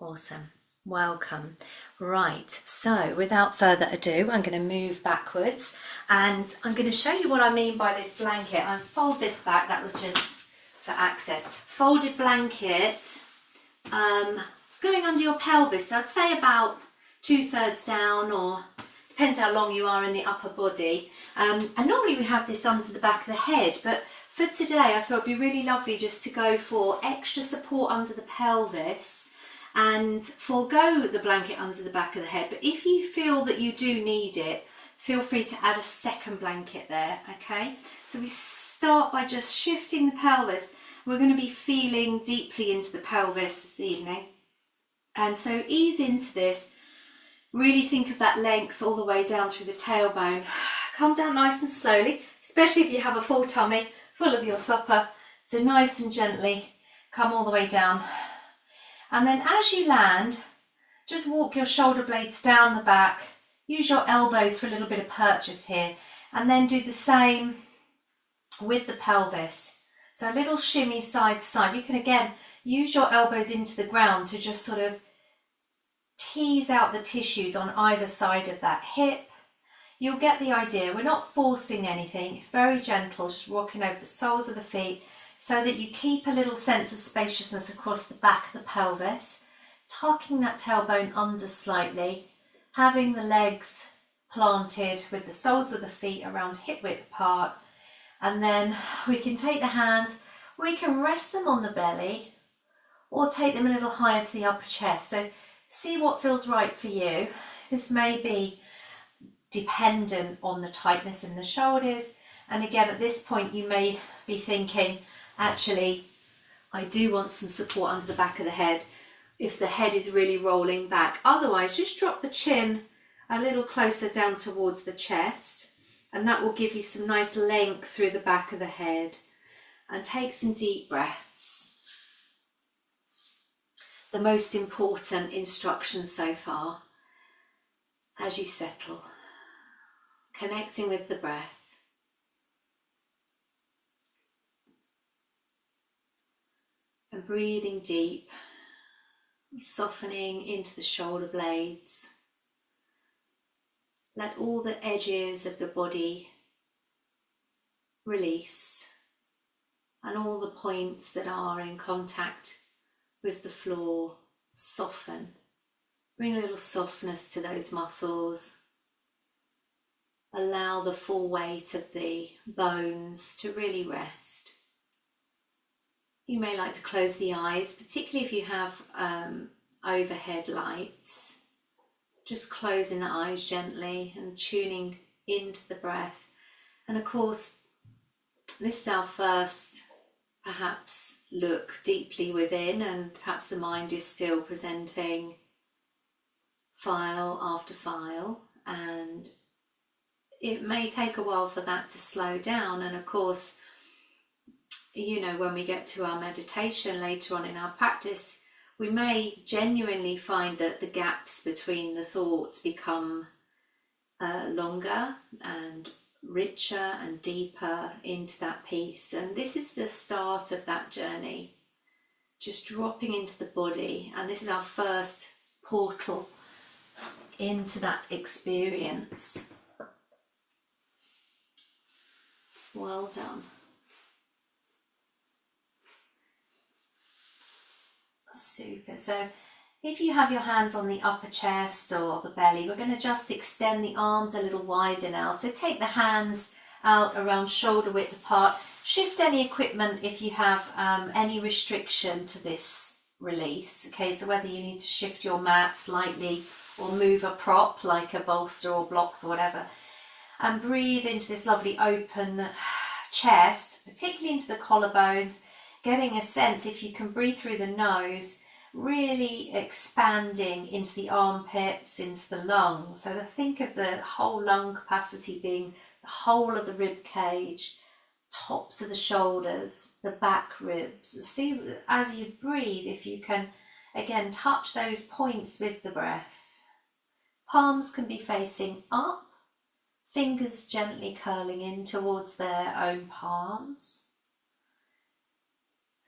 Awesome. Welcome. Right, so without further ado, I'm going to move backwards and I'm going to show you what I mean by this blanket. I fold this back, that was just for access. Folded blanket, it's going under your pelvis, so I'd say about 2/3 down, or depends how long you are in the upper body. And normally we have this under the back of the head, but for today I thought it'd be really lovely just to go for extra support under the pelvis and forego the blanket under the back of the head. But if you feel that you do need it, feel free to add a second blanket there, okay? So we start by just shifting the pelvis. We're going to be feeling deeply into the pelvis this evening. And so ease into this. Really think of that length all the way down through the tailbone. Come down nice and slowly, especially if you have a full tummy full of your supper. So nice and gently come all the way down. And then as you land, just walk your shoulder blades down the back. Use your elbows for a little bit of purchase here. And then do the same with the pelvis. So a little shimmy side to side. You can again use your elbows into the ground to just sort of tease out the tissues on either side of that hip. You'll get the idea. We're not forcing anything. It's very gentle, just rocking over the soles of the feet, so that you keep a little sense of spaciousness across the back of the pelvis, tucking that tailbone under slightly, having the legs planted with the soles of the feet around hip width apart, and then we can take the hands, we can rest them on the belly or take them a little higher to the upper chest. So see what feels right for you. This may be dependent on the tightness in the shoulders, and again at this point you may be thinking, actually, I do want some support under the back of the head if the head is really rolling back. Otherwise, just drop the chin a little closer down towards the chest, and that will give you some nice length through the back of the head. And take some deep breaths. The most important instruction so far as you settle, connecting with the breath. And breathing deep, softening into the shoulder blades. Let all the edges of the body release, and all the points that are in contact with the floor soften. Bring a little softness to those muscles. Allow the full weight of the bones to really rest. You may like to close the eyes, particularly if you have overhead lights. Just closing the eyes gently and tuning into the breath. And of course, this is our first perhaps look deeply within, and perhaps the mind is still presenting file after file, and it may take a while for that to slow down. And of course, you know, when we get to our meditation later on in our practice, we may genuinely find that the gaps between the thoughts become longer and richer and deeper into that piece. And this is the start of that journey, just dropping into the body. And this is our first portal into that experience. Well done. Super. So if you have your hands on the upper chest or the belly, we're going to just extend the arms a little wider now. So take the hands out around shoulder width apart. Shift any equipment if you have any restriction to this release. Okay, so whether you need to shift your mat slightly or move a prop like a bolster or blocks or whatever. And breathe into this lovely open chest, particularly into the collarbones, getting a sense, if you can breathe through the nose, really expanding into the armpits, into the lungs. So think of the whole lung capacity being the whole of the rib cage, tops of the shoulders, the back ribs. See, as you breathe, if you can, again, touch those points with the breath. Palms can be facing up, fingers gently curling in towards their own palms.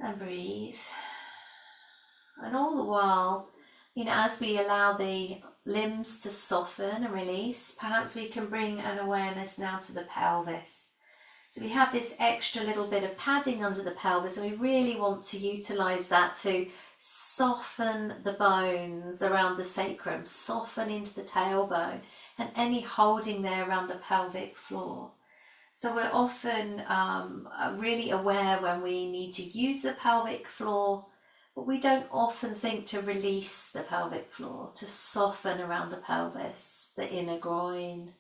And breathe. And all the while, You know, as we allow the limbs to soften and release, perhaps we can bring an awareness now to the pelvis. So we have this extra little bit of padding under the pelvis, and we really want to utilize that to soften the bones around the sacrum, soften into the tailbone, and any holding there around the pelvic floor. So we're often really aware when we need to use the pelvic floor, but we don't often think to release the pelvic floor, to soften around the pelvis, the inner groin.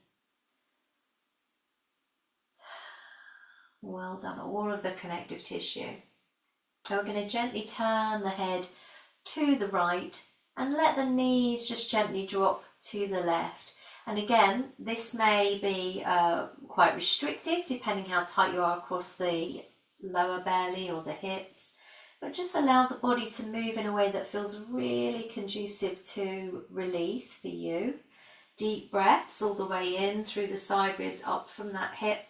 Well done, all of the connective tissue. So we're going to gently turn the head to the right and let the knees just gently drop to the left. And again, this may be quite restrictive depending how tight you are across the lower belly or the hips, but just allow the body to move in a way that feels really conducive to release for you. Deep breaths all the way in through the side ribs up from that hip.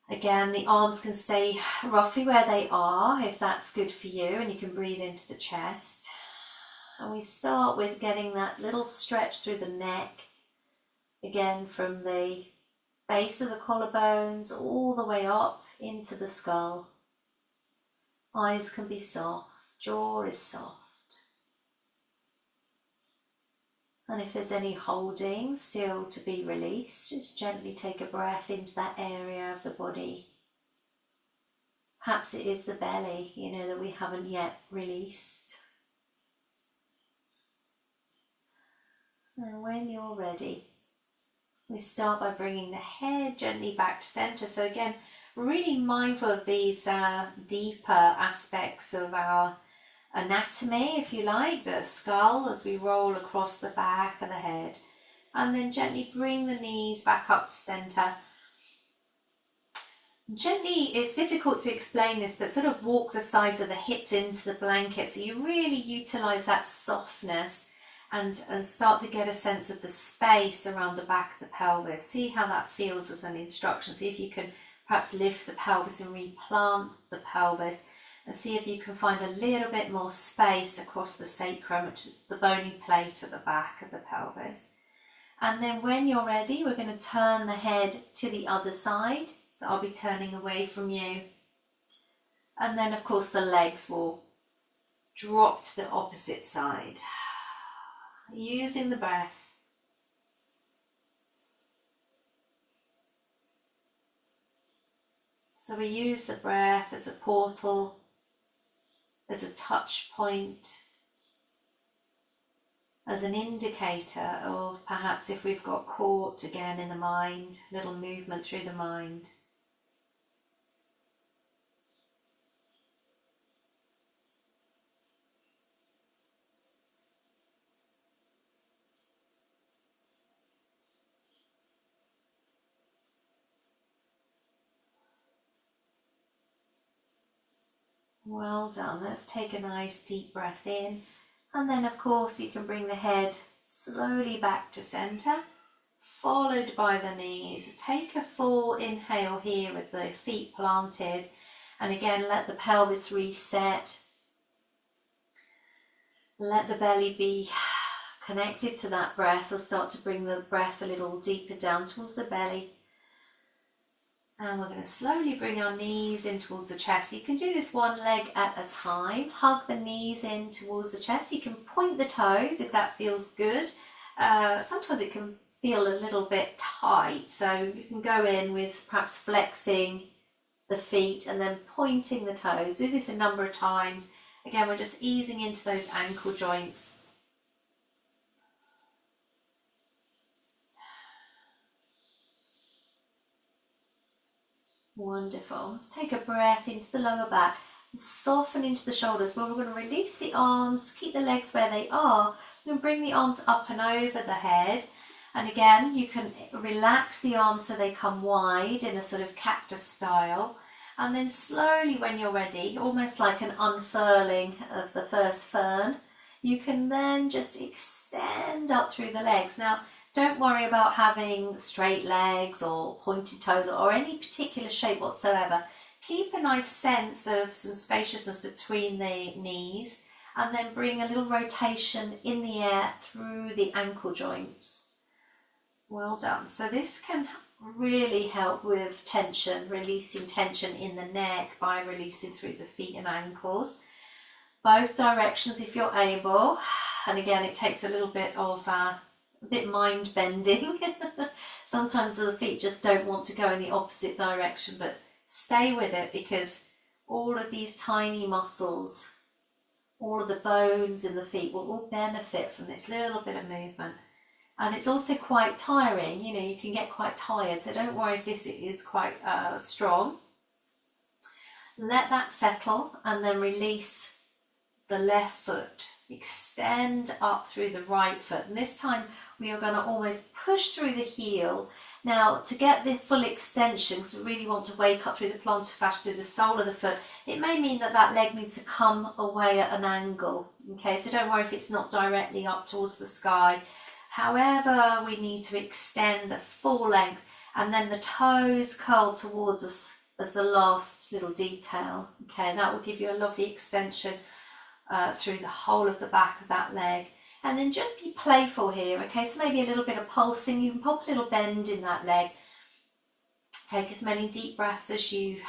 Again, the arms can stay roughly where they are if that's good for you, and you can breathe into the chest. And we start with getting that little stretch through the neck, again from the base of the collarbones all the way up into the skull. Eyes can be soft, jaw is soft. And if there's any holding still to be released, just gently take a breath into that area of the body. Perhaps it is the belly, you know, that we haven't yet released. And when you're ready, we start by bringing the head gently back to center. So again, really mindful of these deeper aspects of our anatomy, if you like, the skull as we roll across the back of the head. And then gently bring the knees back up to center. Gently, it's difficult to explain this, but sort of walk the sides of the hips into the blanket so you really utilize that softness and start to get a sense of the space around the back of the pelvis. See how that feels as an instruction. See if you can perhaps lift the pelvis and replant the pelvis, and see if you can find a little bit more space across the sacrum, which is the bony plate at the back of the pelvis. And then when you're ready, we're going to turn the head to the other side. So I'll be turning away from you. And then of course the legs will drop to the opposite side. Using the breath. So we use the breath as a portal, as a touch point, as an indicator of perhaps if we've got caught again in the mind, little movement through the mind. Well done. Let's take a nice deep breath in, and then of course you can bring the head slowly back to center, followed by the knees. Take a full inhale here with the feet planted, and again let the pelvis reset. Let the belly be connected to that breath. We'll start to bring the breath a little deeper down towards the belly. And we're going to slowly bring our knees in towards the chest. You can do this one leg at a time. Hug the knees in towards the chest. You can point the toes if that feels good. Sometimes it can feel a little bit tight, so you can go in with perhaps flexing the feet and then pointing the toes. Do this a number of times. Again, we're just easing into those ankle joints. Wonderful. Let's take a breath into the lower back and soften into the shoulders. Well, we're going to release the arms, keep the legs where they are, and bring the arms up and over the head. And again, you can relax the arms so they come wide in a sort of cactus style. And then slowly, when you're ready, almost like an unfurling of the first fern, you can then just extend up through the legs. Now, don't worry about having straight legs or pointed toes or any particular shape whatsoever. Keep a nice sense of some spaciousness between the knees, and then bring a little rotation in the air through the ankle joints. Well done. So this can really help with tension, releasing tension in the neck by releasing through the feet and ankles. Both directions if you're able. And again, it takes a little bit of mind bending. Sometimes the feet just don't want to go in the opposite direction, but stay with it, because all of these tiny muscles, all of the bones in the feet will all benefit from this little bit of movement. And it's also quite tiring, you know, you can get quite tired, so don't worry if this is quite strong. Let that settle and then release the left foot. Extend up through the right foot, and this time we are going to almost push through the heel. Now, to get the full extension, because we really want to wake up through the plantar fascia, through the sole of the foot, it may mean that that leg needs to come away at an angle. Okay, so don't worry if it's not directly up towards the sky. However, we need to extend the full length, and then the toes curl towards us as the last little detail. Okay, that will give you a lovely extension through the whole of the back of that leg. And then just be playful here, okay? So maybe a little bit of pulsing. You can pop a little bend in that leg. Take as many deep breaths as you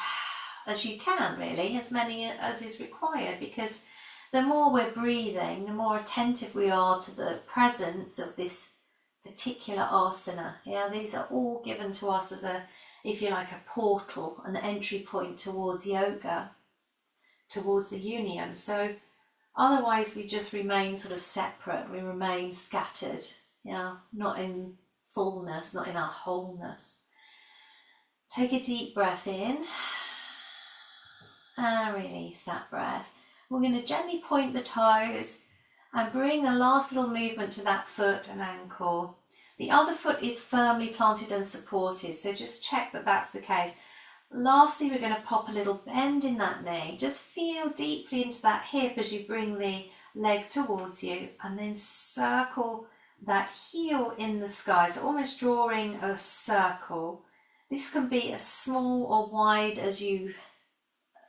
can, really, as many as is required, because the more we're breathing, the more attentive we are to the presence of this particular asana. Yeah, these are all given to us as a, if you like, a portal, an entry point towards yoga, towards the union. So otherwise we just remain sort of separate, we remain scattered, yeah, not in fullness, not in our wholeness. Take a deep breath in and release that breath. We're going to gently point the toes and bring the last little movement to that foot and ankle. The other foot is firmly planted and supported, so just check that that's the case. Lastly, we're going to pop a little bend in that knee. Just feel deeply into that hip as you bring the leg towards you, and then circle that heel in the sky, so almost drawing a circle. This can be as small or wide as you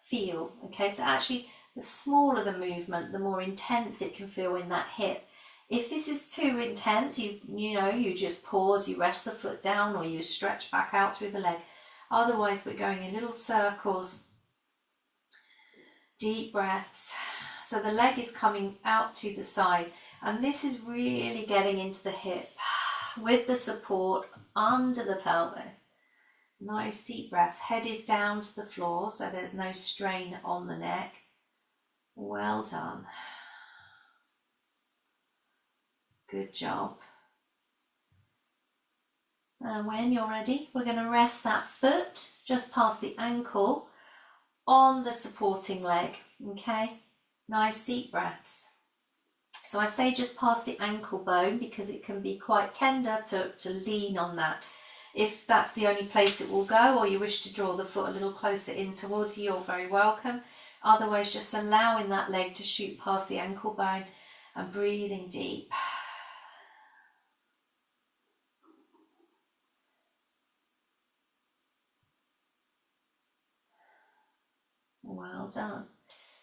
feel. Okay, so actually the smaller the movement, the more intense it can feel in that hip. If this is too intense, you just pause, you rest the foot down, or you stretch back out through the leg. Otherwise, we're going in little circles, deep breaths. So the leg is coming out to the side, and this is really getting into the hip with the support under the pelvis. Nice deep breaths. Head is down to the floor, so there's no strain on the neck. Well done. Good job. And when you're ready, we're going to rest that foot just past the ankle on the supporting leg. Okay, nice deep breaths. So I say just past the ankle bone because it can be quite tender to lean on that. If that's the only place it will go, or you wish to draw the foot a little closer in towards you, you're very welcome. Otherwise, just allowing that leg to shoot past the ankle bone and breathing deep. Well done.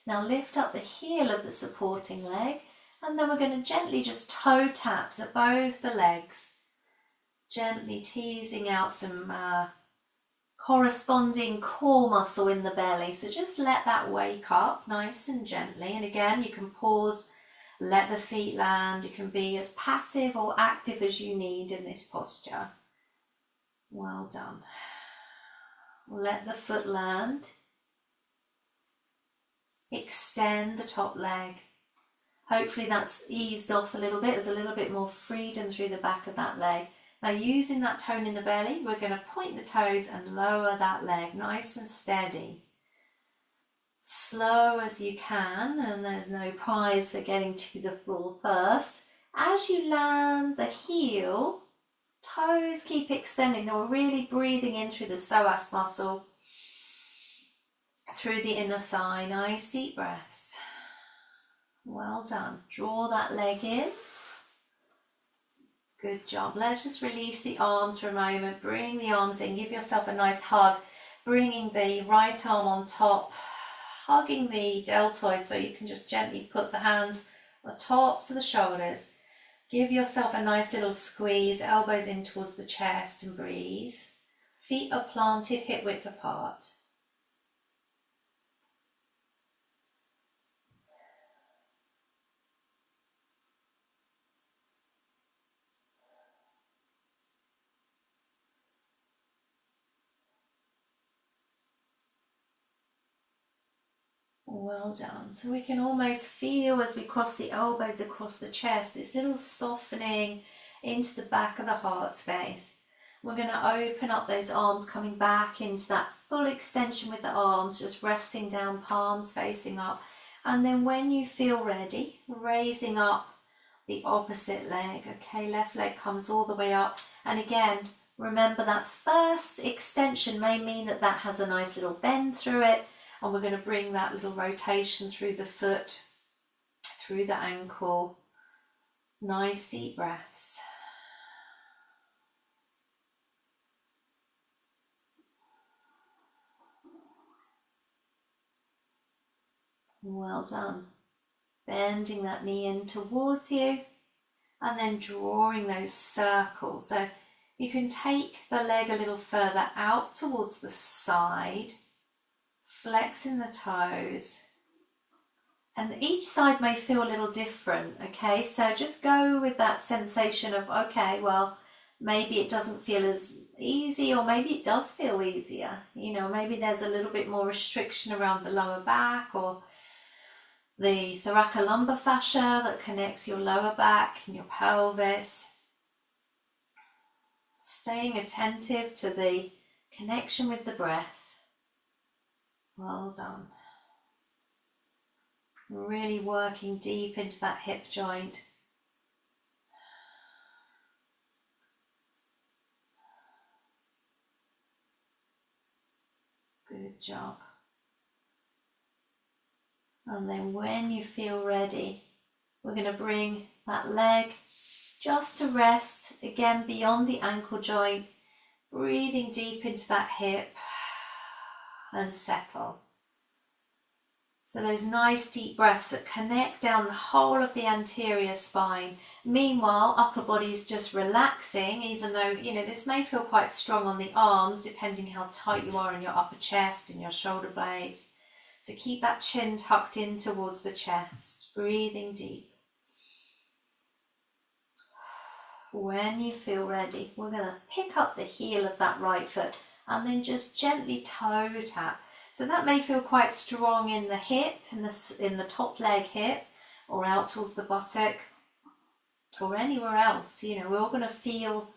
Now lift up the heel of the supporting leg, and then we're going to gently just toe tap to both the legs, gently teasing out some corresponding core muscle in the belly. So just let that wake up nice and gently. And again, you can pause, let the feet land. You can be as passive or active as you need in this posture. Well done. Let the foot land. Extend the top leg. Hopefully that's eased off a little bit. There's a little bit more freedom through the back of that leg. Now, using that tone in the belly, we're going to point the toes and lower that leg nice and steady. Slow as you can, and there's no prize for getting to the floor first. As you land the heel, toes keep extending. Now we're really breathing in through the psoas muscle, through the inner thigh. Nice deep breaths. Well done. Draw that leg in. Good job. Let's just release the arms for a moment. Bring the arms in. Give yourself a nice hug. Bringing the right arm on top hugging the deltoid, so you can just gently put the hands on the tops of the shoulders. Give yourself a nice little squeeze, elbows in towards the chest, and breathe. Feet are planted hip width apart. Well done. So we can almost feel as we cross the elbows across the chest, this little softening into the back of the heart space. We're going to open up those arms, coming back into that full extension with the arms, just resting down, palms facing up. And then when you feel ready, raising up the opposite leg. Okay, left leg comes all the way up. And again, remember that first extension may mean that that has a nice little bend through it. And we're going to bring that little rotation through the foot, through the ankle. Nice deep breaths. Well done. Bending that knee in towards you and then drawing those circles. So you can take the leg a little further out towards the side, flexing the toes. And each side may feel a little different, okay? So just go with that sensation of, okay, well, maybe it doesn't feel as easy, or maybe it does feel easier. You know, maybe there's a little bit more restriction around the lower back or the thoracolumbar fascia that connects your lower back and your pelvis. Staying attentive to the connection with the breath. Well done. Really working deep into that hip joint. Good job. And then when you feel ready, we're going to bring that leg just to rest, again beyond the ankle joint, breathing deep into that hip and settle. So those nice deep breaths that connect down the whole of the anterior spine. Meanwhile, upper body's just relaxing, even though, you know, this may feel quite strong on the arms, depending how tight you are in your upper chest and your shoulder blades. So keep that chin tucked in towards the chest, breathing deep. When you feel ready, we're going to pick up the heel of that right foot and then just gently toe tap. So that may feel quite strong in the hip, in the top leg hip, or out towards the buttock, or anywhere else. You know, we're all going to feel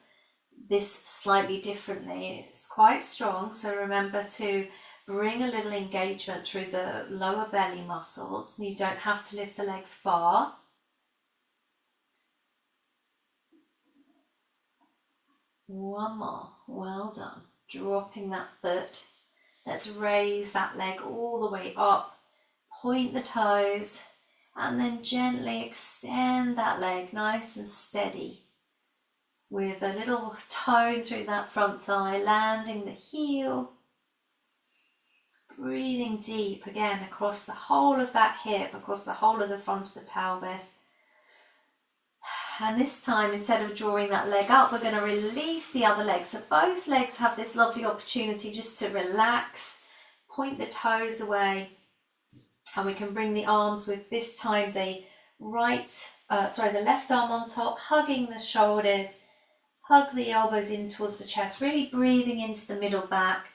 this slightly differently. It's quite strong, so remember to bring a little engagement through the lower belly muscles. You don't have to lift the legs far. One more. Well done. Dropping that foot. Let's raise that leg all the way up. Point the toes and then gently extend that leg nice and steady with a little tone through that front thigh, landing the heel. Breathing deep again across the whole of that hip, across the whole of the front of the pelvis. And this time, instead of drawing that leg up, we're going to release the other leg. So both legs have this lovely opportunity just to relax, point the toes away, and we can bring the arms with this time the left arm on top, hugging the shoulders, hug the elbows in towards the chest, really breathing into the middle back.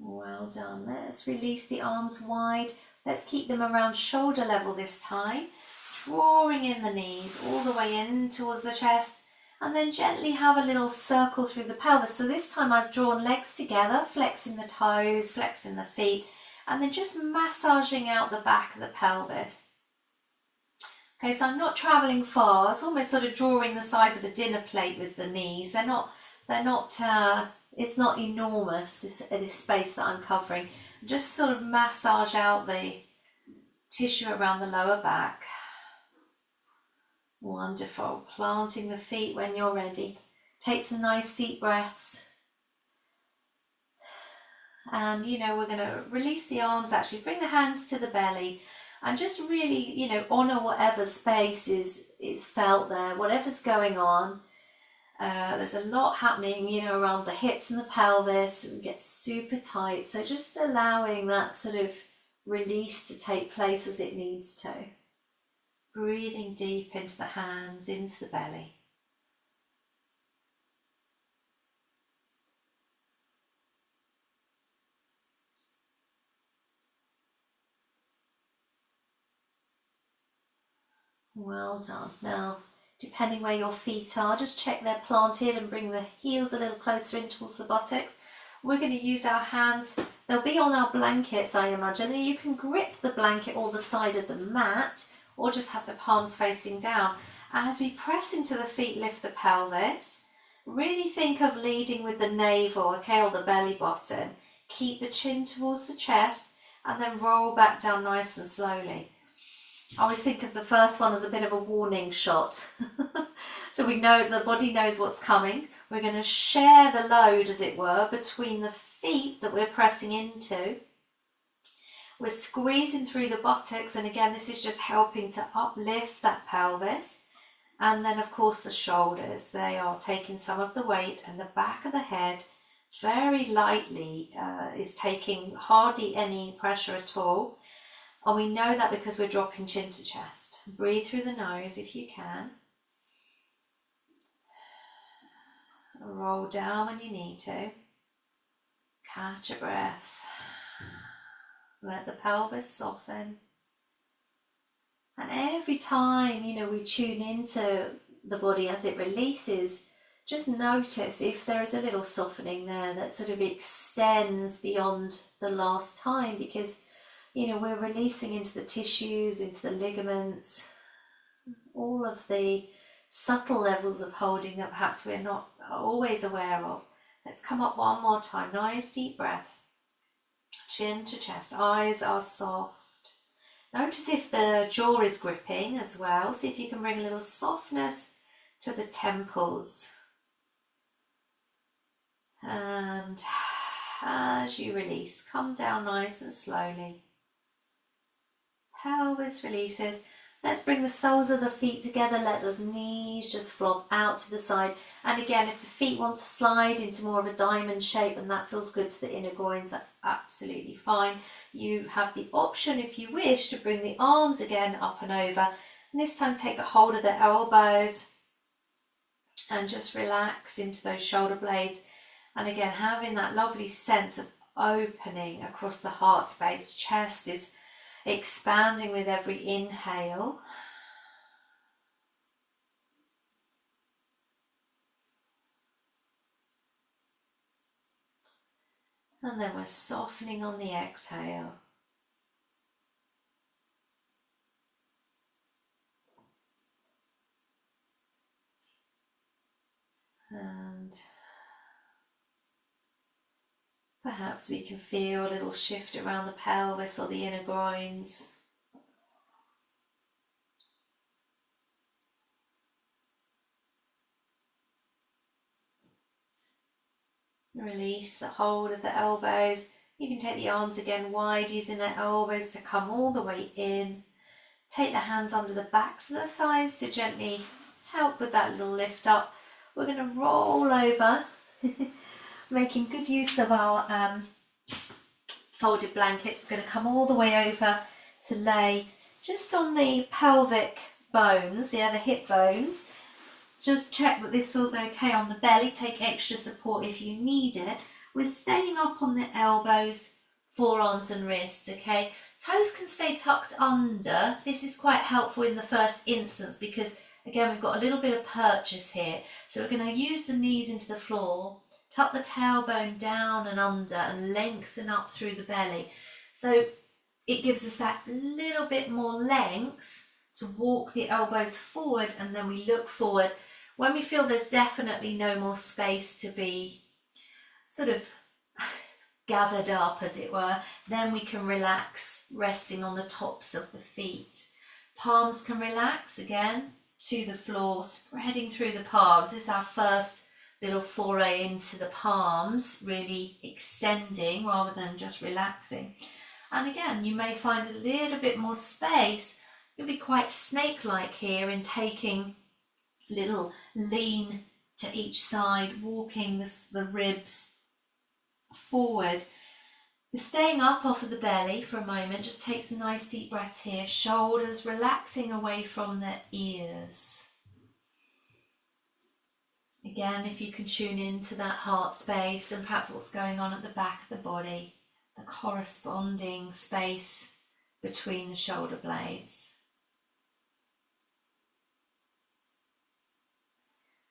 Well done. Let's release the arms wide. Let's keep them around shoulder level this time. Drawing in the knees all the way in towards the chest. And then gently have a little circle through the pelvis. So this time I've drawn legs together, flexing the toes, flexing the feet. And then just massaging out the back of the pelvis. Okay, so I'm not travelling far. It's almost sort of drawing the size of a dinner plate with the knees. They're not it's not enormous, this space that I'm covering. Just sort of massage out the tissue around the lower back. Wonderful. Planting the feet when you're ready. Take some nice deep breaths. And, you know, we're going to release the arms, actually bring the hands to the belly and just really, you know, honour whatever space is felt there, whatever's going on. There's a lot happening, you know, around the hips and the pelvis, and get super tight. So just allowing that sort of release to take place as it needs to. Breathing deep into the hands, into the belly. Well done. Now, depending where your feet are, just check they're planted and bring the heels a little closer in towards the buttocks. We're going to use our hands, they'll be on our blankets, I imagine, and you can grip the blanket or the side of the mat, or just have the palms facing down. And as we press into the feet, lift the pelvis. Really think of leading with the navel, okay, or the belly button. Keep the chin towards the chest, and then roll back down nice and slowly. I always think of the first one as a bit of a warning shot. So we know the body knows what's coming. We're going to share the load, as it were, between the feet that we're pressing into. We're squeezing through the buttocks, and again, this is just helping to uplift that pelvis. And then, of course, the shoulders. They are taking some of the weight, and the back of the head very lightly is taking hardly any pressure at all. And we know that because we're dropping chin to chest. Breathe through the nose if you can. Roll down when you need to. Catch a breath. Let the pelvis soften. And every time, you know, we tune into the body as it releases, just notice if there is a little softening there that sort of extends beyond the last time, because, you know, we're releasing into the tissues, into the ligaments, all of the subtle levels of holding that perhaps we're not always aware of. Let's come up one more time. Nice deep breaths. Chin to chest. Eyes are soft. Notice if the jaw is gripping as well. See if you can bring a little softness to the temples. And as you release, come down nice and slowly. Pelvis releases. Let's bring the soles of the feet together. Let the knees just flop out to the side. And again, if the feet want to slide into more of a diamond shape and that feels good to the inner groins, that's absolutely fine. You have the option, if you wish, to bring the arms again up and over. And this time take a hold of the elbows and just relax into those shoulder blades. And again, having that lovely sense of opening across the heart space. Chest is expanding with every inhale. And then we're softening on the exhale. And perhaps we can feel a little shift around the pelvis or the inner groins. Release the hold of the elbows. You can take the arms again wide, using the elbows to come all the way in. Take the hands under the backs of the thighs to gently help with that little lift up. We're going to roll over, making good use of our folded blankets. We're going to come all the way over to lay just on the pelvic bones, the hip bones. Just check that this feels okay on the belly. Take extra support if you need it. We're staying up on the elbows, forearms and wrists, okay? Toes can stay tucked under. This is quite helpful in the first instance because, again, we've got a little bit of purchase here. So we're going to use the knees into the floor, tuck the tailbone down and under and lengthen up through the belly. So it gives us that little bit more length to walk the elbows forward, and then we look forward. When we feel there's definitely no more space to be sort of gathered up, as it were. Then we can relax, resting on the tops of the feet. Palms can relax again to the floor, spreading through the palms. This is our first little foray into the palms, really extending rather than just relaxing. And again, you may find a little bit more space. You'll be quite snake-like here in taking little lean to each side, walking the ribs forward. You're staying up off of the belly for a moment. Just take some nice deep breaths here. Shoulders relaxing away from the ears. Again, if you can tune into that heart space and perhaps what's going on at the back of the body, the corresponding space between the shoulder blades.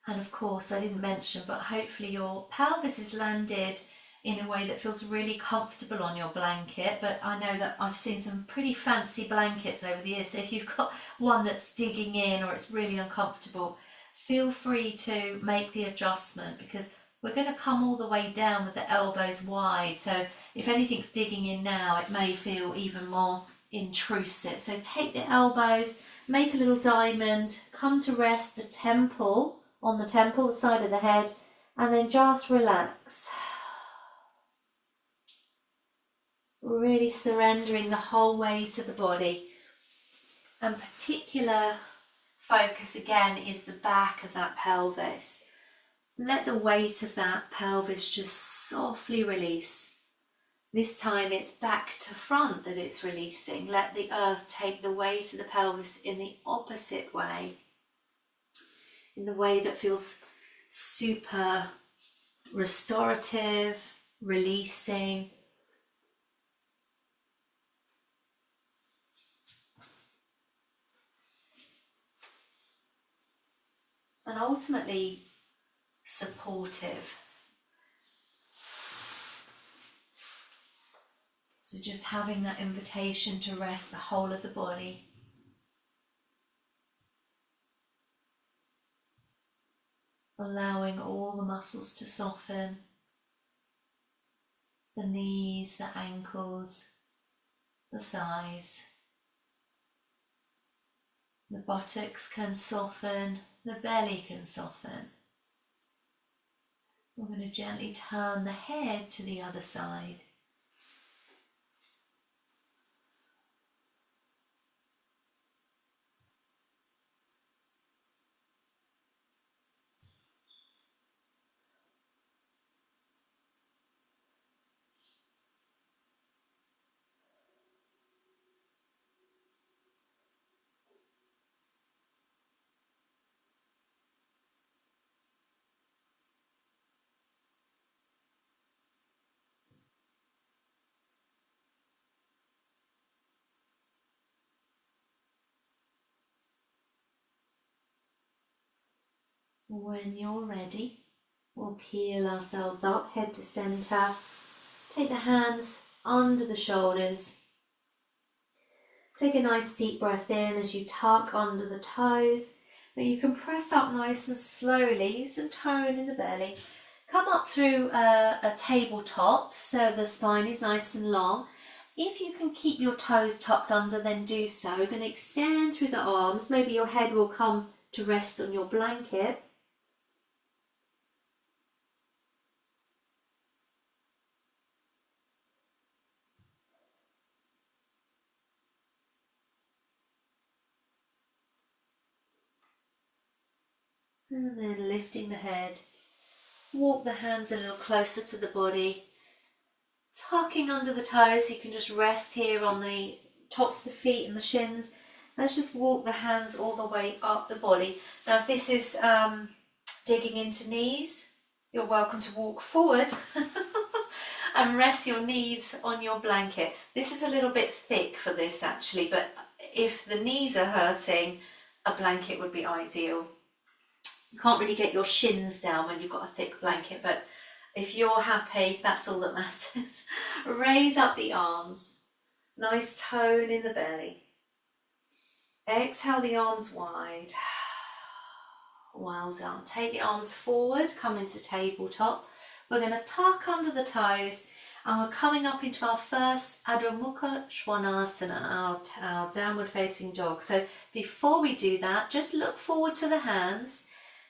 And of course, I didn't mention, but hopefully your pelvis is landed in a way that feels really comfortable on your blanket. But I know that I've seen some pretty fancy blankets over the years. So if you've got one that's digging in or it's really uncomfortable, feel free to make the adjustment, because we're going to come all the way down with the elbows wide. So if anything's digging in now, it may feel even more intrusive. So take the elbows, make a little diamond, come to rest the temple, on the temple, the side of the head, and then just relax. Really surrendering the whole weight of the body. And particular focus again is the back of that pelvis. Let the weight of that pelvis just softly release. This time it's back to front that it's releasing. Let the earth take the weight of the pelvis in the opposite way, in the way that feels super restorative, releasing. And ultimately supportive. So just having that invitation to rest the whole of the body. Allowing all the muscles to soften. The knees, the ankles, the thighs. The buttocks can soften, the belly can soften. We're going to gently turn the head to the other side. When you're ready, we'll peel ourselves up, head to center. Take the hands under the shoulders. Take a nice deep breath in as you tuck under the toes. Now you can press up nice and slowly, use some tone in the belly. Come up through a tabletop so the spine is nice and long. If you can keep your toes tucked under, then do so. We're going to extend through the arms. Maybe your head will come to rest on your blanket. And then lifting the head, walk the hands a little closer to the body, tucking under the toes. So you can just rest here on the tops of the feet and the shins. Let's just walk the hands all the way up the body. Now if this is digging into knees, you're welcome to walk forward and rest your knees on your blanket. This is a little bit thick for this actually, but if the knees are hurting, a blanket would be ideal. You can't really get your shins down when you've got a thick blanket, but if you're happy, that's all that matters. Raise up the arms. Nice tone in the belly. Exhale the arms wide. Well done. Take the arms forward, come into tabletop. We're going to tuck under the toes, and we're coming up into our first Adho Mukha Svanasana, our downward facing dog. So before we do that, just look forward to the hands,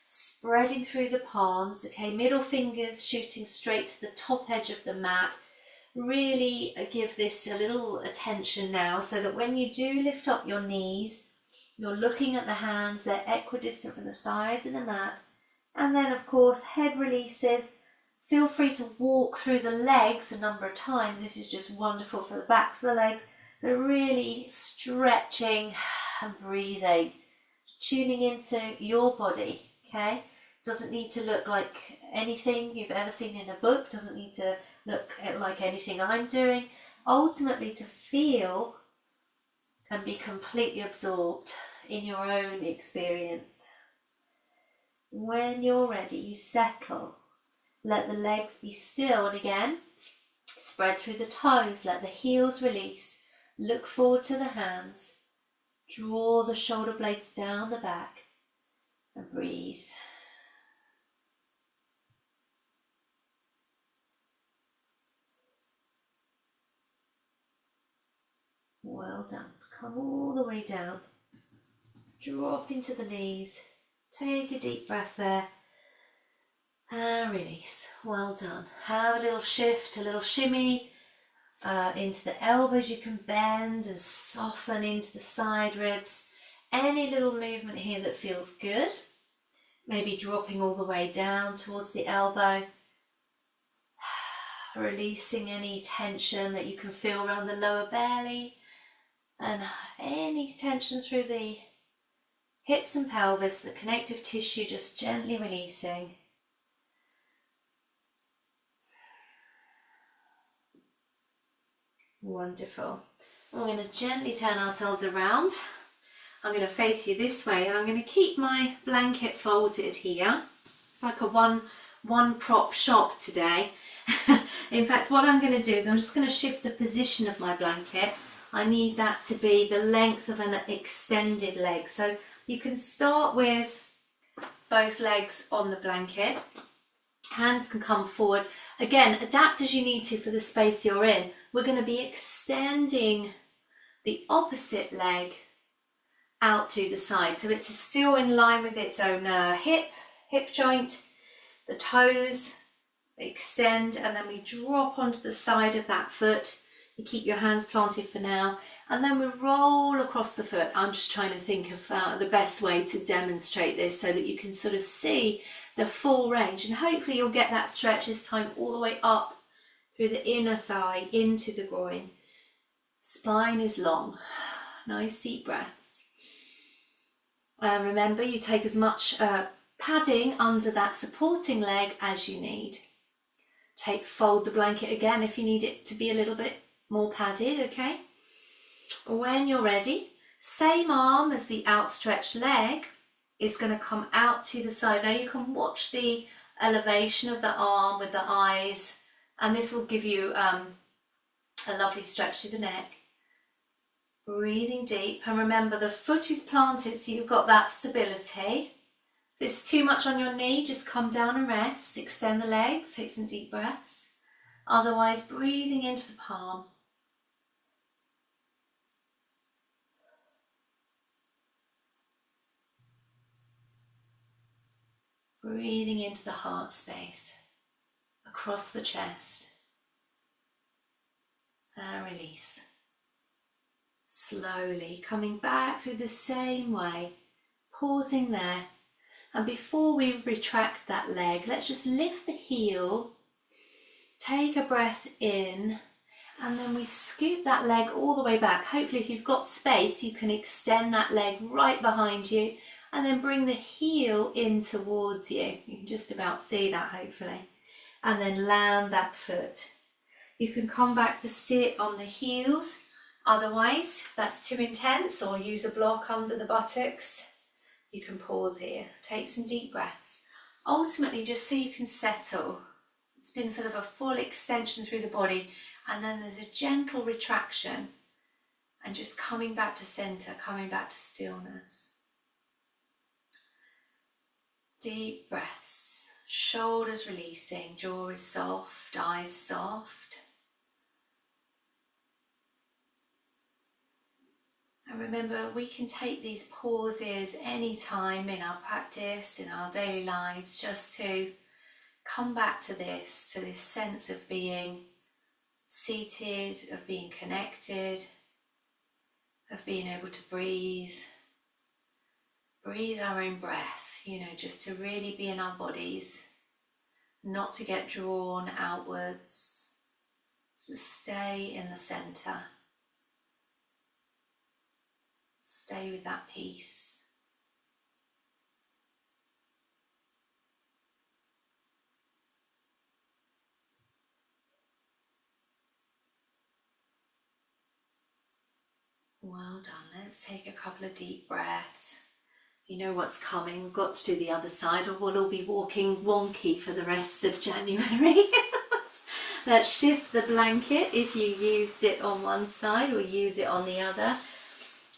spreading through the palms, okay, middle fingers shooting straight to the top edge of the mat. Really give this a little attention now, so that when you do lift up your knees, you're looking at the hands, they're equidistant from the sides of the mat. And then of course, head releases. Feel free to walk through the legs a number of times. This is just wonderful for the backs of the legs. They're really stretching and breathing, tuning into your body, okay? Doesn't need to look like anything you've ever seen in a book, doesn't need to look like anything I'm doing. Ultimately, to feel and be completely absorbed in your own experience. When you're ready, you settle. Let the legs be still, and again, spread through the toes, let the heels release. Look forward to the hands. Draw the shoulder blades down the back and breathe. Well done. Come all the way down. Drop into the knees. Take a deep breath there. And release. Well done. Have a little shift, a little shimmy into the elbows. You can bend and soften into the side ribs. Any little movement here that feels good. Maybe dropping all the way down towards the elbow. Releasing any tension that you can feel around the lower belly. And any tension through the hips and pelvis, the connective tissue, just gently releasing. Wonderful. We're going to gently turn ourselves around. I'm going to face you this way, and I'm going to keep my blanket folded here. It's like a one prop shop today. In fact, what I'm going to do is I'm just going to shift the position of my blanket. I need that to be the length of an extended leg. So you can start with both legs on the blanket. Hands can come forward. Again, adapt as you need to for the space you're in. We're going to be extending the opposite leg out to the side. So it's still in line with its own hip joint. The toes extend, and then we drop onto the side of that foot. You keep your hands planted for now, and then we roll across the foot. I'm just trying to think of the best way to demonstrate this so that you can sort of see the full range, and hopefully you'll get that stretch this time all the way up through the inner thigh into the groin. Spine is long. Nice deep breaths. And remember, you take as much padding under that supporting leg as you need. Fold the blanket again if you need it to be a little bit more padded, okay? When you're ready, same arm as the outstretched leg is going to come out to the side. Now you can watch the elevation of the arm with the eyes, and this will give you a lovely stretch to the neck. Breathing deep, and remember the foot is planted, so you've got that stability. If it's too much on your knee, just come down and rest. Extend the legs, take some deep breaths. Otherwise, breathing into the palm. Breathing into the heart space, across the chest. And release. Slowly coming back through the same way, pausing there. And before we retract that leg, let's just lift the heel, take a breath in, and then we scoop that leg all the way back. Hopefully if you've got space, you can extend that leg right behind you, and then bring the heel in towards you. You can just about see that, hopefully. And then land that foot. You can come back to sit on the heels. Otherwise, if that's too intense, or use a block under the buttocks, you can pause here. Take some deep breaths. Ultimately, just so you can settle. It's been sort of a full extension through the body, and then there's a gentle retraction, and just coming back to center, coming back to stillness. Deep breaths. Shoulders releasing, jaw is soft, eyes soft. And remember, we can take these pauses anytime in our practice, in our daily lives, just to come back to this sense of being seated, of being connected, of being able to breathe our own breath, just to really be in our bodies, not to get drawn outwards, to stay in the center, stay with that peace. Well done. Let's take a couple of deep breaths. You know what's coming. We've got to do the other side or we'll all be walking wonky for the rest of January. Let's shift the blanket if you used it on one side or use it on the other.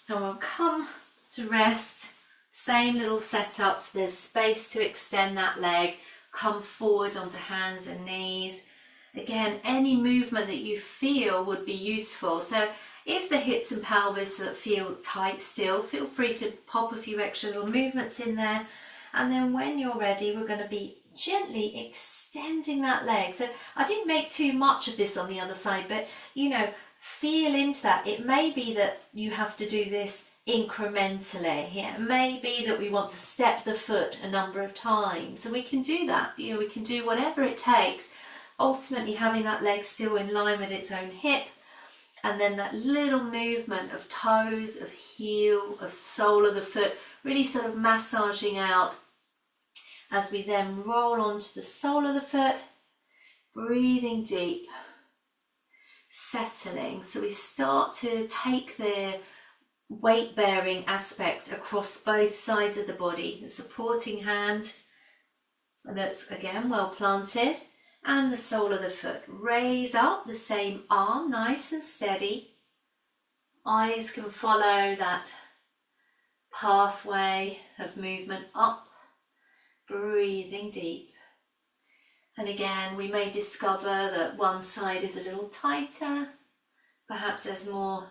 And we'll come to rest. Same little setup, so there's space to extend that leg. Come forward onto hands and knees. Again, any movement that you feel would be useful. So if the hips and pelvis feel tight still, feel free to pop a few extra little movements in there. And then when you're ready, we're going to be gently extending that leg. So I didn't make too much of this on the other side, but feel into that. It may be that you have to do this incrementally. It may be that we want to step the foot a number of times. So we can do that. We can do whatever it takes. Ultimately having that leg still in line with its own hip. And then that little movement of toes, of heel, of sole of the foot, really sort of massaging out as we then roll onto the sole of the foot, breathing deep, settling. So we start to take the weight-bearing aspect across both sides of the body. The supporting hand, that's again well planted. And the sole of the foot. Raise up the same arm, nice and steady. Eyes can follow that pathway of movement up, breathing deep. And again, we may discover that one side is a little tighter. Perhaps there's more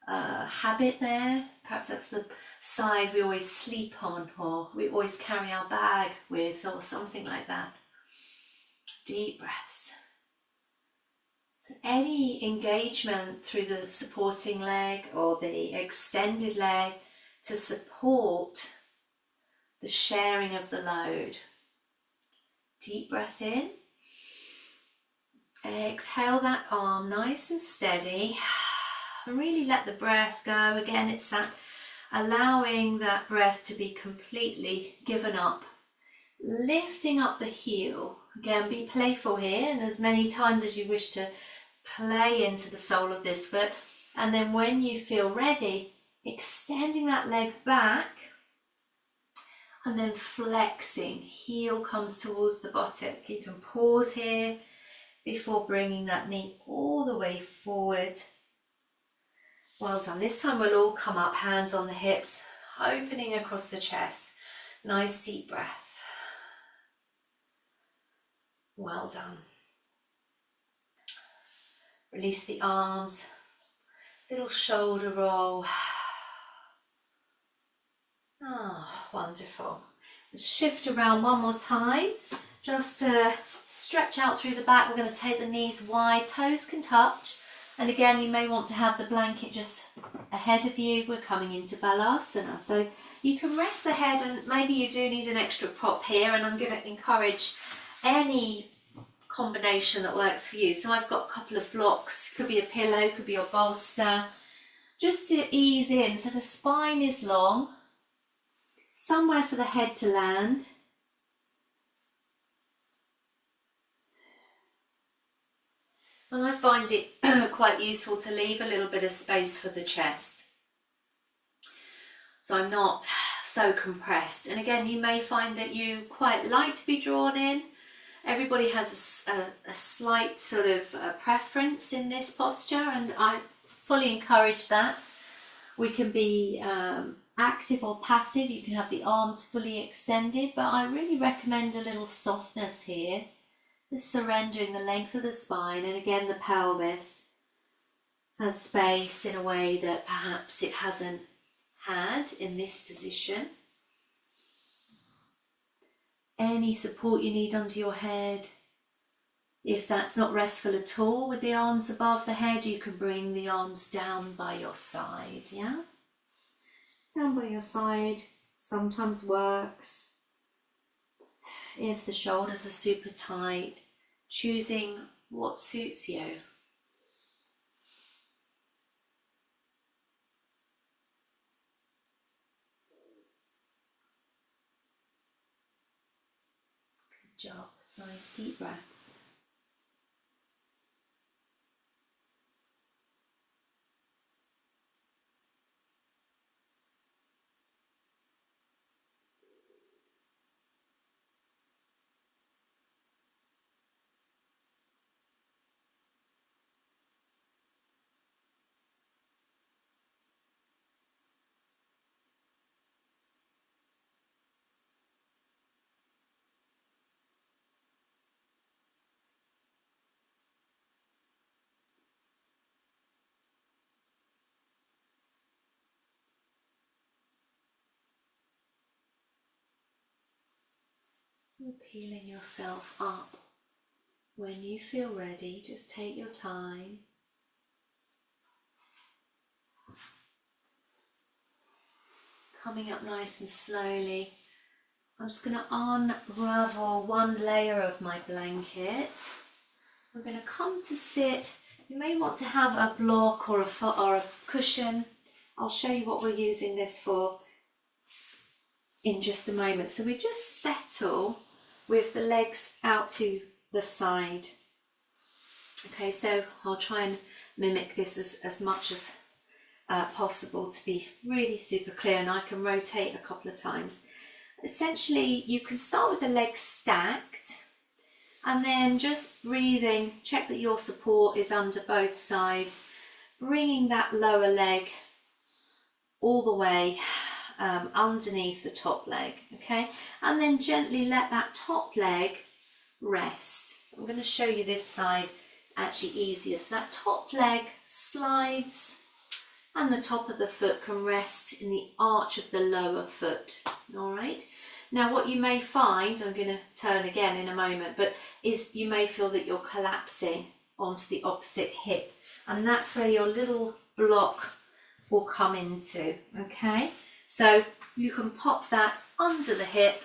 habit there. Perhaps that's the side we always sleep on, or we always carry our bag with, or something like that. Deep breaths. So any engagement through the supporting leg or the extended leg to support the sharing of the load. Deep breath in. Exhale that arm nice and steady. And really let the breath go. Again, it's that allowing that breath to be completely given up. Lifting up the heel. Again, be playful here, and as many times as you wish to play into the sole of this foot. And then when you feel ready, extending that leg back and then flexing. Heel comes towards the buttock. You can pause here before bringing that knee all the way forward. Well done. This time we'll all come up, hands on the hips, opening across the chest. Nice deep breath. Well done. Release the arms, little shoulder roll. Oh, wonderful. Let's shift around one more time. Just stretch out through the back. We're going to take the knees wide, toes can touch. And again, you may want to have the blanket just ahead of you. We're coming into Balasana. So you can rest the head, and maybe you do need an extra prop here, and I'm going to encourage any combination that works for you. So I've got a couple of blocks, could be a pillow, could be a bolster, just to ease in. So the spine is long, somewhere for the head to land. And I find it quite useful to leave a little bit of space for the chest, so I'm not so compressed. And again, you may find that you quite like to be drawn in. Everybody has a slight sort of preference in this posture, and I fully encourage that. We can be active or passive. You can have the arms fully extended, but I really recommend a little softness here. Just surrendering the length of the spine, and again the pelvis has space in a way that perhaps it hasn't had in this position. Any support you need under your head. If that's not restful at all with the arms above the head, you can bring the arms down by your side, yeah? Down by your side sometimes works. If the shoulders are super tight, choosing what suits you. Good job. Nice deep breaths. You're peeling yourself up. When you feel ready, just take your time. Coming up nice and slowly. I'm just going to unravel one layer of my blanket. We're going to come to sit. You may want to have a block or a cushion. I'll show you what we're using this for in just a moment. So we just settle with the legs out to the side. Okay, so I'll try and mimic this as much as possible to be really super clear, and I can rotate a couple of times. Essentially, you can start with the legs stacked and then just breathing, check that your support is under both sides, bringing that lower leg all the way underneath the top leg, okay? And then gently let that top leg rest. So I'm going to show you this side. It's actually easier. So that top leg slides and the top of the foot can rest in the arch of the lower foot, all right? Now what you may find, I'm going to turn again in a moment, but is you may feel that you're collapsing onto the opposite hip, and that's where your little block will come into, okay? So you can pop that under the hip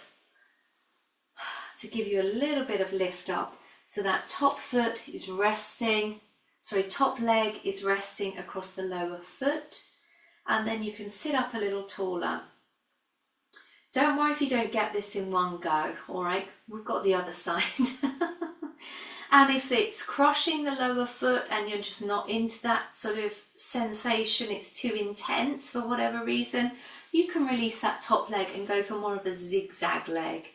to give you a little bit of lift up. So that top foot is resting, top leg is resting across the lower foot, and then you can sit up a little taller. Don't worry if you don't get this in one go, all right? We've got the other side. And if it's crushing the lower foot and you're just not into that sort of sensation, it's too intense for whatever reason, you can release that top leg and go for more of a zigzag leg.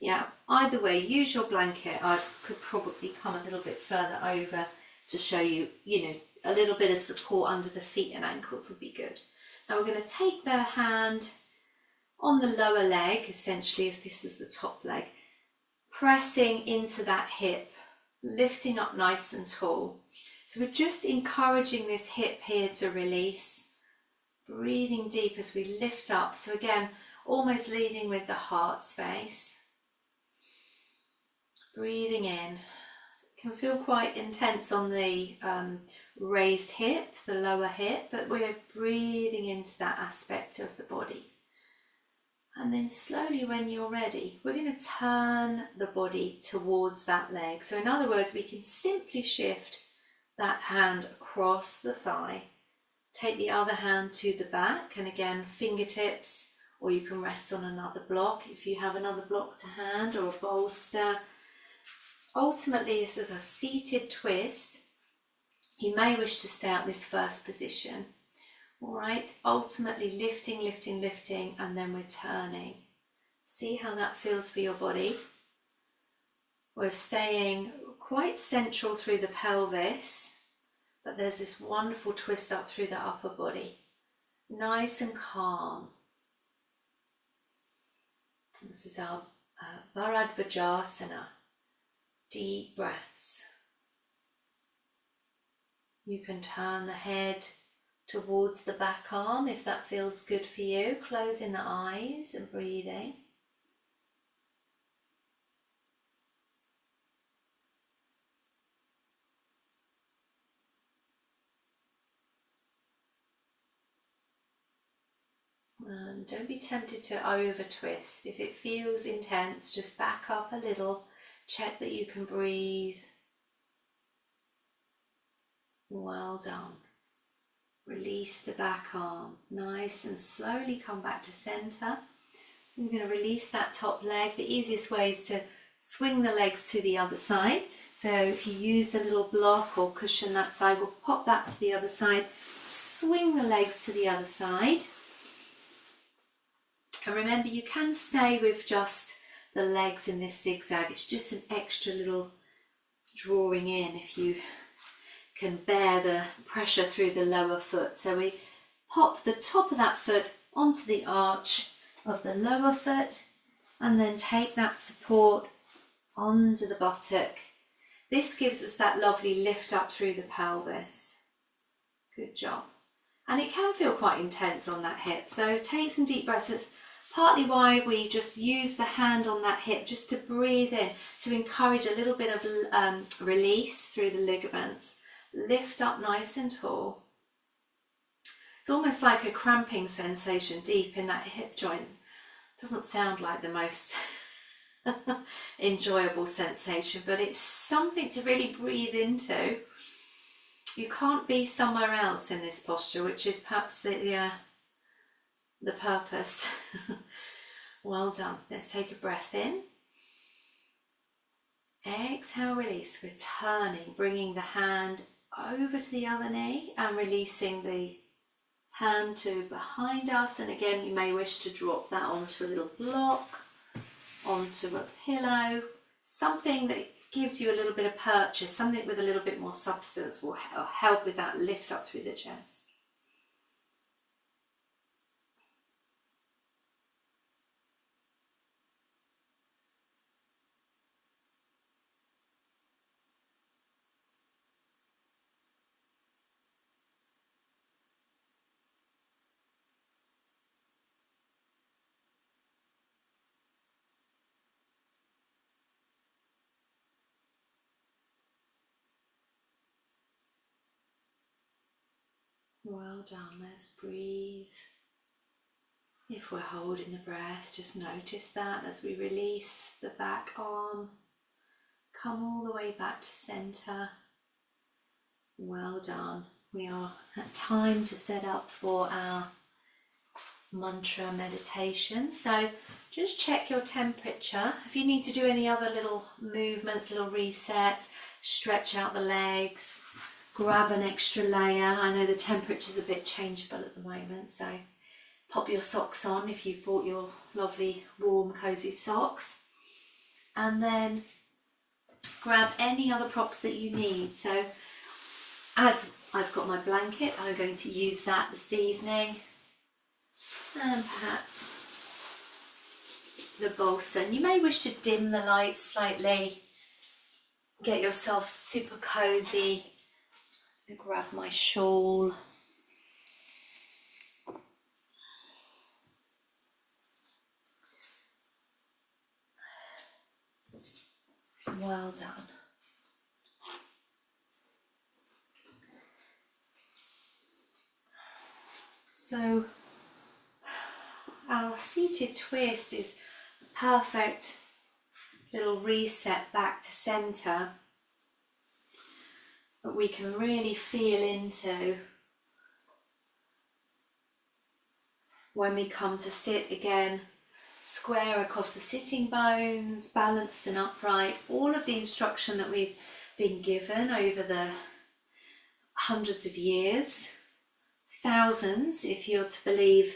Yeah, either way, use your blanket. I could probably come a little bit further over to show you, a little bit of support under the feet and ankles would be good. Now we're going to take the hand on the lower leg, essentially, if this was the top leg, pressing into that hip, lifting up nice and tall. So we're just encouraging this hip here to release, breathing deep as we lift up. So again, almost leading with the heart space. Breathing in. It can feel quite intense on the raised hip, the lower hip, but we're breathing into that aspect of the body. And then slowly, when you're ready, we're going to turn the body towards that leg. So in other words, we can simply shift that hand across the thigh, take the other hand to the back, and again, fingertips, or you can rest on another block if you have another block to hand or a bolster. Ultimately, this is a seated twist. You may wish to stay at this first position. All right, ultimately lifting, lifting, lifting, and then we're turning. See how that feels for your body. We're staying quite central through the pelvis, but there's this wonderful twist up through the upper body. Nice and calm. This is our Bharadvajasana, deep breaths. You can turn the head towards the back arm if that feels good for you, closing the eyes and breathing. And don't be tempted to over twist. If it feels intense, just back up a little, check that you can breathe. Well done. Release the back arm, nice and slowly come back to center. We're going to release that top leg. The easiest way is to swing the legs to the other side. So if you use a little block or cushion that side, we'll pop that to the other side, swing the legs to the other side. And remember, you can stay with just the legs in this zigzag. It's just an extra little drawing in if you can bear the pressure through the lower foot. So we pop the top of that foot onto the arch of the lower foot and then take that support onto the buttock. This gives us that lovely lift up through the pelvis. Good job. And it can feel quite intense on that hip, so take some deep breaths. It's partly why we just use the hand on that hip just to breathe in, to encourage a little bit of release through the ligaments. Lift up nice and tall. It's almost like a cramping sensation deep in that hip joint. Doesn't sound like the most enjoyable sensation, but it's something to really breathe into. You can't be somewhere else in this posture, which is perhaps the purpose. Well done. Let's take a breath in. Exhale, release. We're turning, bringing the hand over to the other knee and releasing the hand to behind us. And again, you may wish to drop that onto a little block, onto a pillow, something that gives you a little bit of purchase, something with a little bit more substance will help with that lift up through the chest. Well done, let's breathe. If we're holding the breath, just notice that as we release the back arm, come all the way back to center. Well done. We are at time to set up for our mantra meditation. So just check your temperature. If you need to do any other little movements, little resets, stretch out the legs, grab an extra layer. I know the temperature's a bit changeable at the moment, so pop your socks on if you've bought your lovely warm cozy socks, and then grab any other props that you need. So as I've got my blanket, I'm going to use that this evening, and perhaps the bolster. And you may wish to dim the lights slightly, get yourself super cozy. Grab my shawl. Well done. So our seated twist is a perfect little reset back to center that we can really feel into when we come to sit again, square across the sitting bones, balanced and upright. All of the instruction that we've been given over the hundreds of years, thousands if you're to believe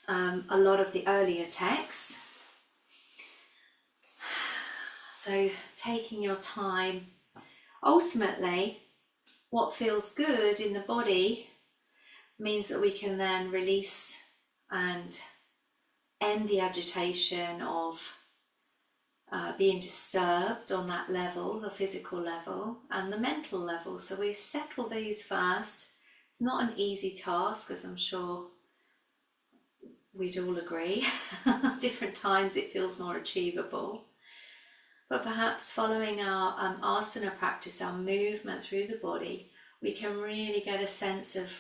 a lot of the earlier texts. So taking your time. Ultimately, what feels good in the body means that we can then release and end the agitation of being disturbed on that level, the physical level and the mental level. So we settle these first. It's not an easy task, as I'm sure we'd all agree. Different times it feels more achievable. But perhaps following our asana practice, our movement through the body, we can really get a sense of,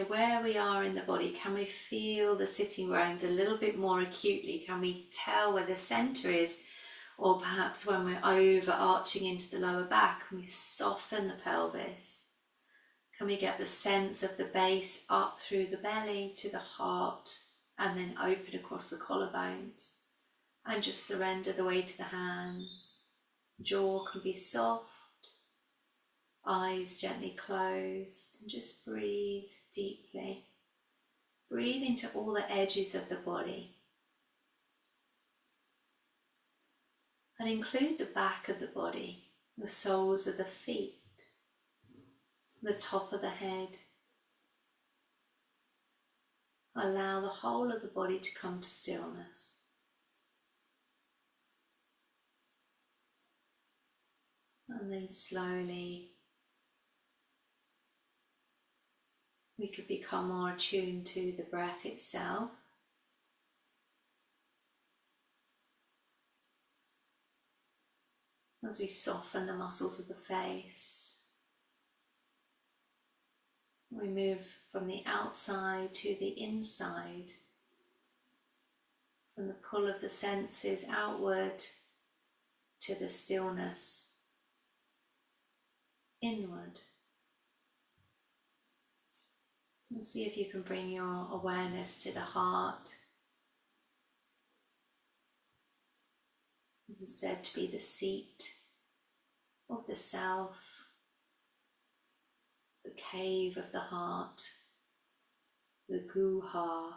where we are in the body. Can we feel the sitting bones a little bit more acutely? Can we tell where the center is? Or perhaps when we're overarching into the lower back, can we soften the pelvis? Can we get the sense of the base up through the belly to the heart and then open across the collarbones? And just surrender the weight to the hands. Jaw can be soft, eyes gently closed, and just breathe deeply. Breathe into all the edges of the body. And include the back of the body, the soles of the feet, the top of the head. Allow the whole of the body to come to stillness. And then slowly we could become more attuned to the breath itself. As we soften the muscles of the face, we move from the outside to the inside, from the pull of the senses outward to the stillness inward. And see if you can bring your awareness to the heart. This is said to be the seat of the self, the cave of the heart, the guha.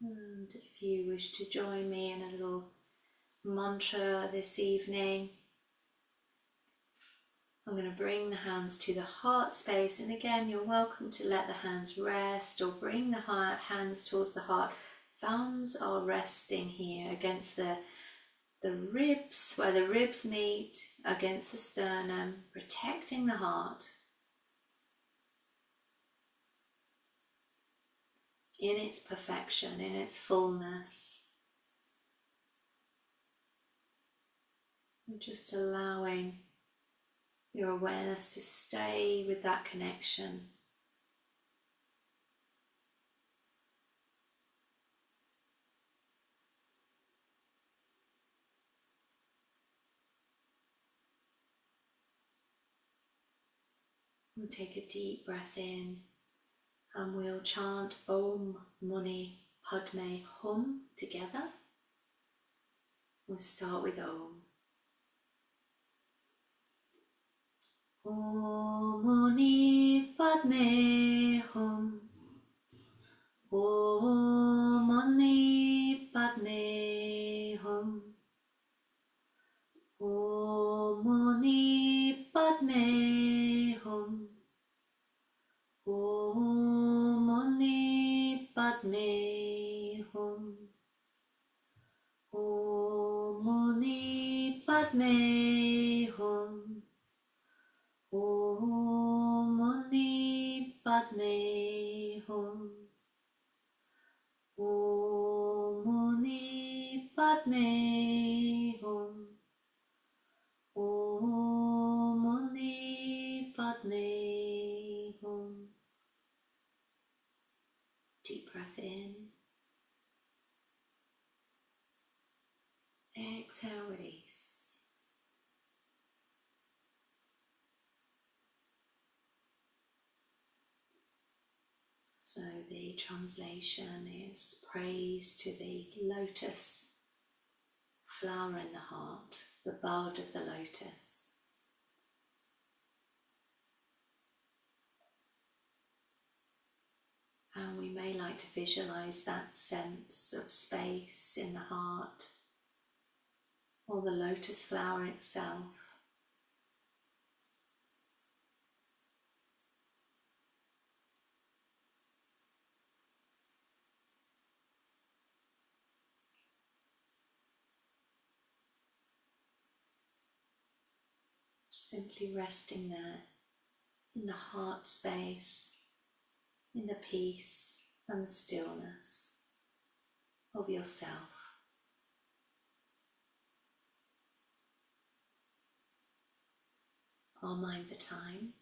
And if you wish to join me in a little mantra this evening, I'm going to bring the hands to the heart space, and again you're welcome to let the hands rest or bring the hands towards the heart. Thumbs are resting here against the ribs, where the ribs meet, against the sternum, protecting the heart in its perfection, in its fullness. And just allowing your awareness to stay with that connection. We'll take a deep breath in and we'll chant Om Mani Padme Hum together. We'll start with Om. Om Mani Padme Hum. Om Mani Padme Hum. Om Mani Padme Hum. Om Mani Padme Hum. Om Mani Padme Hum. Om Mani Padme Hum. Om Mani Padme Hum. Om Mani Padme Hum. Deep breath in. Exhale, release. So the translation is praise to the lotus flower in the heart, the bud of the lotus. And we may like to visualize that sense of space in the heart, or the lotus flower itself. Simply resting there in the heart space, in the peace and the stillness of yourself. I'll mind the time.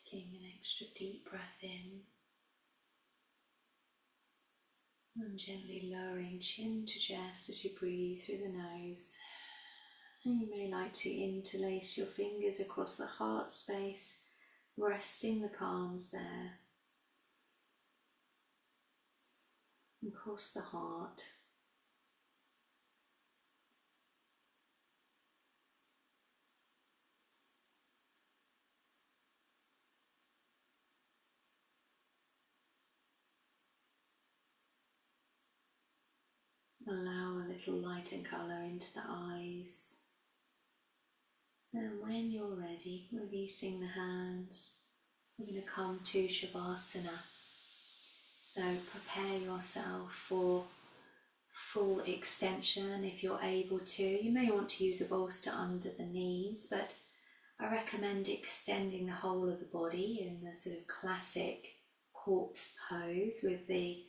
Taking an extra deep breath in and gently lowering chin to chest as you breathe through the nose. And you may like to interlace your fingers across the heart space, resting the palms there, and across the heart. Allow a little light and colour into the eyes. And when you're ready, releasing the hands, we're going to come to Shavasana. So prepare yourself for full extension if you're able to. You may want to use a bolster under the knees, but I recommend extending the whole of the body in the sort of classic corpse pose with the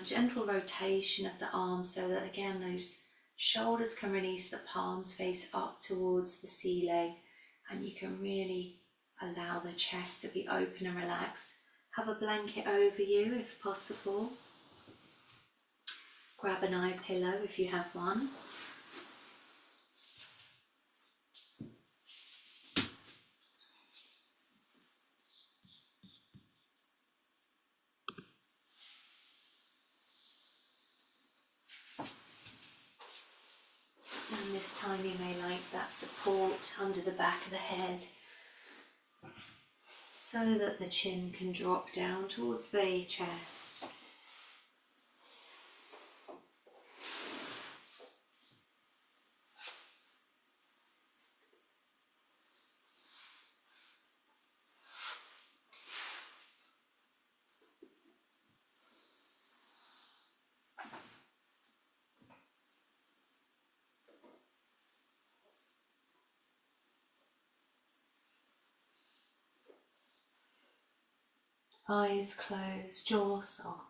gentle rotation of the arms, so that again those shoulders can release, the palms face up towards the ceiling, and you can really allow the chest to be open and relaxed. Have a blanket over you if possible. Grab an eye pillow if you have one. And this time you may like that support under the back of the head, so that the chin can drop down towards the chest. Eyes closed, jaw soft.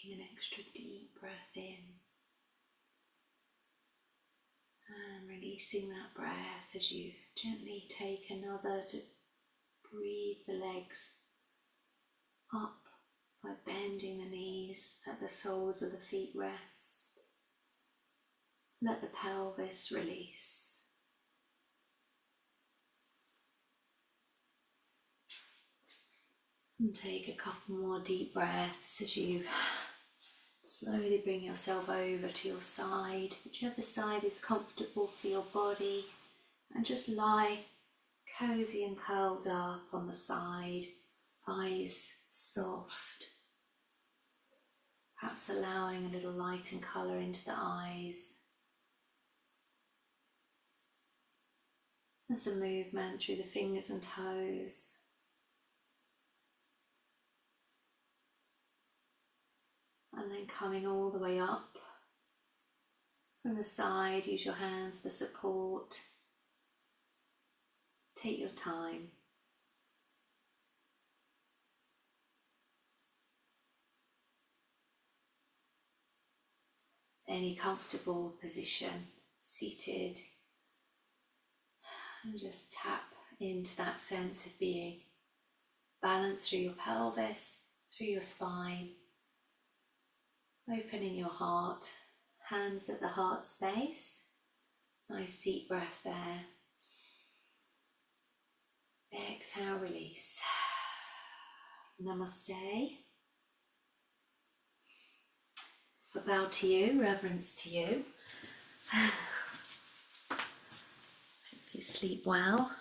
Taking an extra deep breath in and releasing that breath as you gently take another to breathe the legs up by bending the knees at the soles of the feet rest. Let the pelvis release. And take a couple more deep breaths as you slowly bring yourself over to your side, whichever side is comfortable for your body, and just lie cozy and curled up on the side, eyes soft, perhaps allowing a little light and colour into the eyes. And some movement through the fingers and toes. And then coming all the way up from the side, use your hands for support. Take your time. Any comfortable position, seated, and just tap into that sense of being balanced through your pelvis, through your spine, opening your heart, hands at the heart space, nice deep breath there. Exhale, release. Namaste. A bow to you, reverence to you. Hope you sleep well.